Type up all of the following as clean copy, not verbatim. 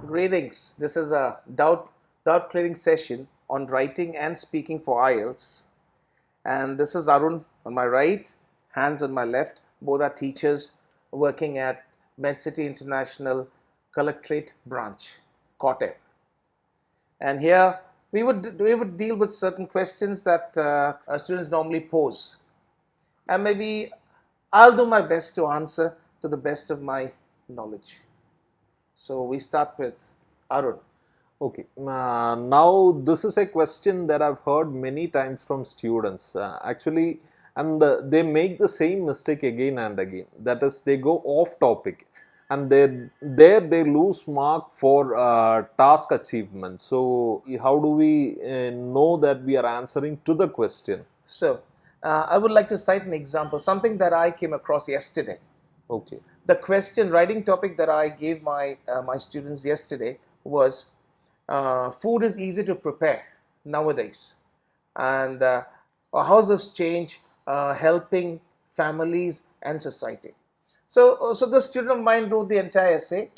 Greetings. This is a doubt clearing session on writing and speaking for IELTS. And this is Arun on my right, Hans on my left. Both are teachers working at MedCity International Collectorate Branch, Kottayam. And here we would deal with certain questions that students normally pose. And maybe I'll do my best to answer to the best of my knowledge. So we start with Arun. Okay, now this is a question that I've heard many times from students actually, and they make the same mistake again and again. That is, they go off topic and they lose mark for task achievement. So how do we know that we are answering to the question? So I would like to cite an example, something that I came across yesterday. Okay. The question, writing topic that I gave my students yesterday was food is easy to prepare nowadays, and how does this change helping families and society? So the student of mine wrote the entire essay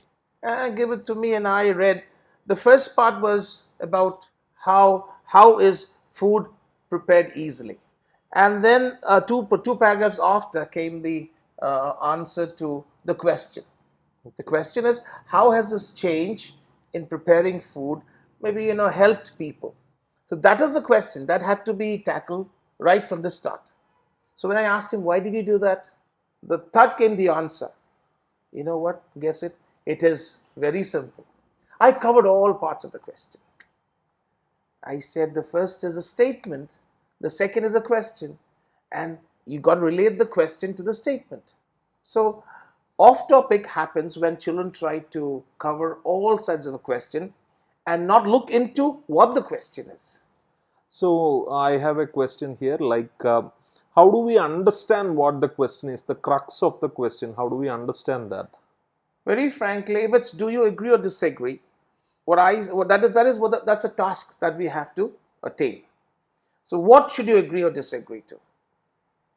and gave it to me, and I read. The first part was about how is food prepared easily, and then two paragraphs after came the answer to the question. The question is, how has this change in preparing food maybe helped people? So that is the question that had to be tackled right from the start. So when I asked him, why did you do that? The third came the answer. You know what? Guess it. It is very simple. I covered all parts of the question. I said the first is a statement, the second is a question, and you got to relate the question to the statement. So off topic happens when children try to cover all sides of the question and not look into what the question is. So I have a question here, like how do we understand what the question is, the crux of the question? How do we understand that? Very frankly, if it's do you agree or disagree, that's a task that we have to attain. So what should you agree or disagree to?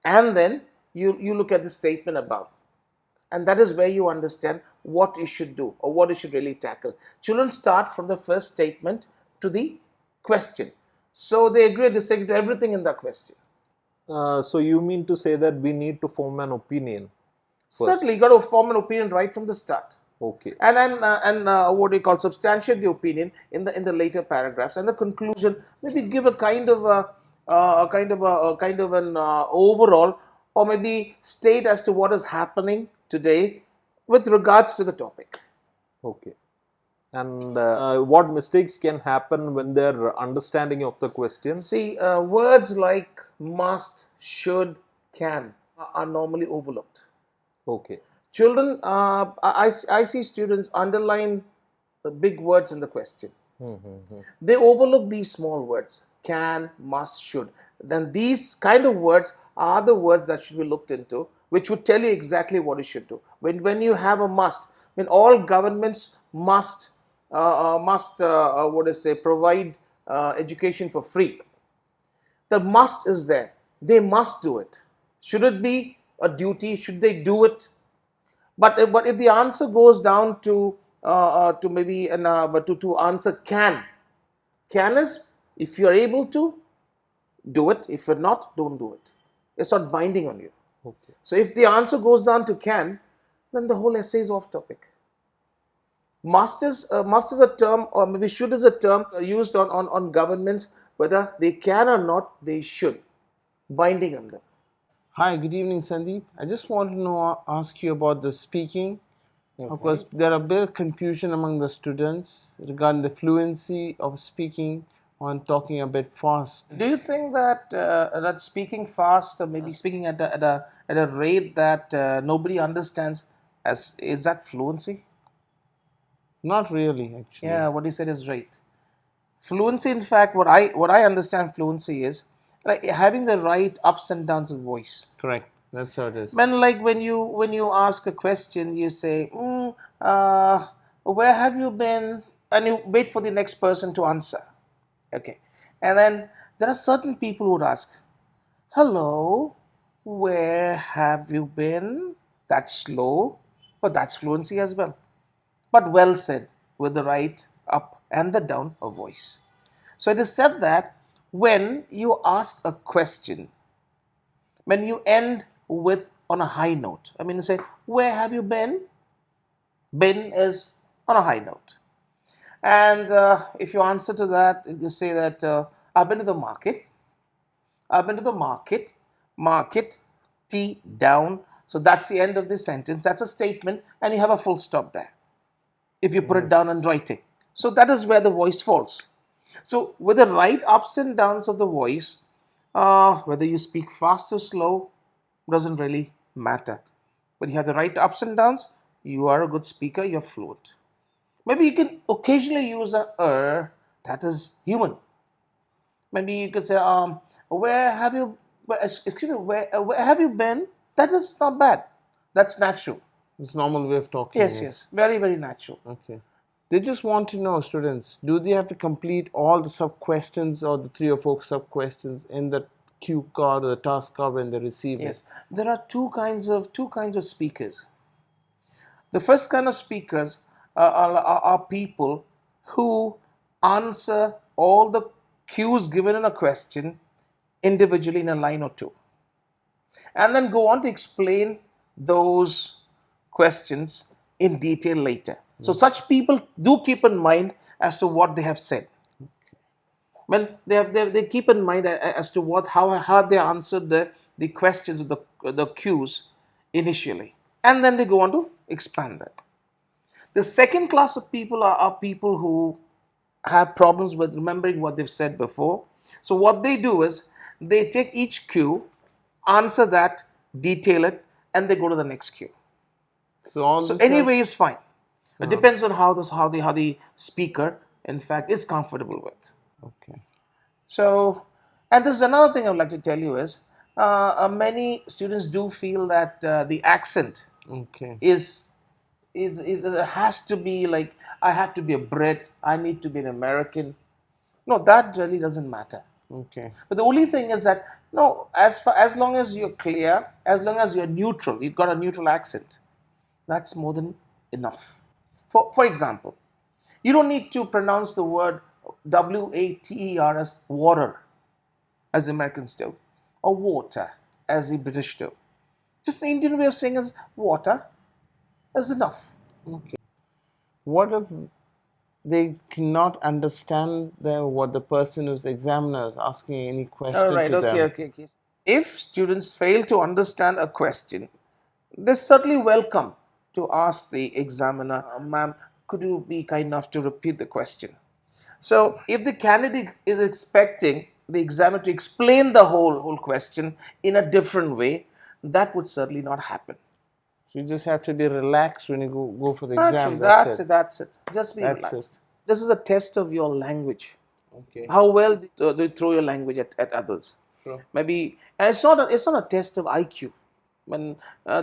And then you look at the statement above. And that is where you understand what you should do or what you should really tackle. Children start from the first statement to the question. So they agree or disagree to everything in that question. So you mean to say that we need to form an opinion first? Certainly, you got to form an opinion right from the start. Okay. And what do you call substantiate the opinion in the later paragraphs, and the conclusion maybe give a kind of an overall, or maybe state as to what is happening today with regards to the topic. Okay. And what mistakes can happen when they're understanding of the question? See, words like must, should, can are normally overlooked. Okay. Children, I see students underline the big words in the question. They overlook these small words, can, must, should. Then these kind of words are the words that should be looked into, which would tell you exactly what you should do. When you have a must, when all governments must provide education for free. The must is there. They must do it. Should it be a duty? Should they do it? But if the answer goes down to maybe to answer can is if you're able to do it. If you're not, don't do it. It's not binding on you. Okay. So if the answer goes down to can, then the whole essay is off topic. Must is a term, or maybe should is a term used on governments, whether they can or not, they should, binding on them. Hi, good evening, Sandeep. I just want to ask you about the speaking. Okay. Of course, there are a bit of confusion among the students regarding the fluency of speaking on talking a bit fast. Do you think that that speaking fast, or maybe speaking at a rate that nobody understands, is that fluency? Not really, actually. Yeah, what you said is right. Fluency, in fact, what I understand fluency is like having the right ups and downs of voice. Correct. That's how it is. When you ask a question, you say, "Where have you been?" and you wait for the next person to answer. Okay, and then there are certain people who would ask, Hello, where have you been? That's slow, but that's fluency as well. But well said with the right up and the down of voice. So it is said that when you ask a question, when you end with on a high note, I mean, you say, where have you been? Been is on a high note. And if you answer to that, you say that I've been to the market. I've been to the market. Market, T down. So that's the end of the sentence. That's a statement, and you have a full stop there if you put it down in writing. So that is where the voice falls. So with the right ups and downs of the voice, whether you speak fast or slow doesn't really matter. But you have the right ups and downs, you are a good speaker, you're fluent. Maybe you can occasionally use a that is human. Maybe you could say, where have you, excuse me, where have you been? That is not bad. That's natural. It's normal way of talking. Yes, yes. Very, very natural. Okay. They just want to know, students, do they have to complete all the sub questions or the 3 or 4 sub questions in the cue card or the task card when they receive Yes. it? There are two kinds of speakers. The first kind of speakers are people who answer all the cues given in a question individually in a line or two, and then go on to explain those questions in detail later. So such people do keep in mind as to what they have said. When they keep in mind as to how they answered the questions of the cues initially, and then they go on to expand that. The second class of people are people who have problems with remembering what they've said before. So what they do is they take each cue, answer that, detail it, and they go to the next cue. So all So this anyway is fine. It depends on how the speaker in fact is comfortable with. okay. So, and this is another thing I would like to tell you is many students do feel that the accent Okay. is has to be like, I have to be a Brit, I need to be an American. No, that really doesn't matter. Okay. But the only thing is that no, as long as you're clear, as long as you're neutral, you've got a neutral accent, that's more than enough. For example, you don't need to pronounce the word water as water, as the Americans do, or water, as the British do. Just the Indian way of saying is water is enough. Okay. What if they cannot understand what the person who's examiner is asking any question All right, to okay, them? okay. If students fail to understand a question, they're certainly welcome to ask the examiner, ma'am, could you be kind enough to repeat the question? So if the candidate is expecting the examiner to explain the whole question in a different way, that would certainly not happen. So you just have to be relaxed when you go for the Naturally, exam. that's it. Just be That's relaxed. This is a test of your language. Okay. How well do you throw your language at others? Sure. Maybe, and it's not a test of IQ. When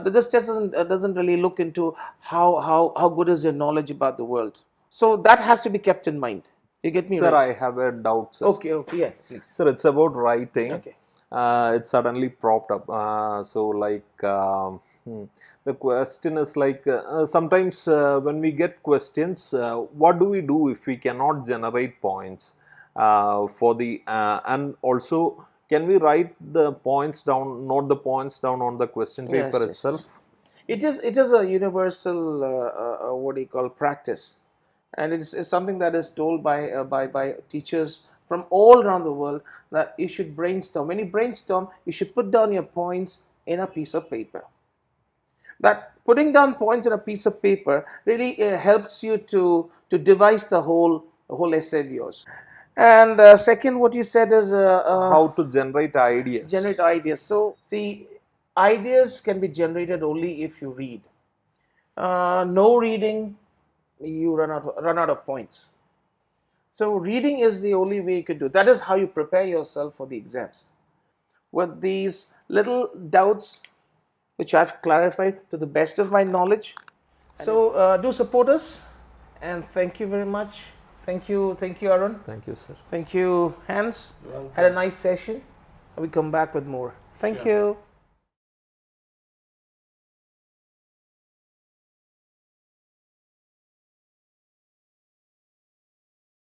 this test doesn't really look into how good is your knowledge about the world. So that has to be kept in mind. You get me Sir, right? I have a doubt, sir. Okay, yes, please. Sir, it's about writing. Okay. It suddenly propped up. So, like, the question is like, sometimes when we get questions, what do we do if we cannot generate points for the, and also, can we write the points down, note the points down on the question paper Yes. itself? It is a universal what do you call practice, and it's something that is told by teachers from all around the world, that you should brainstorm. When you brainstorm, you should put down your points in a piece of paper. That putting down points on a piece of paper really helps you to devise the whole essay of yours. And second, what you said is How to generate ideas? generate ideas. So see, ideas can be generated only if you read. No reading, you run out of points. So reading is the only way you could do. That is how you prepare yourself for the exams. With these little doubts, which I've clarified to the best of my knowledge. So do support us, and thank you very much. Thank you, Arun. Thank you, sir. Thank you, Hans. Had a nice session. We come back with more. Thank Sure. you.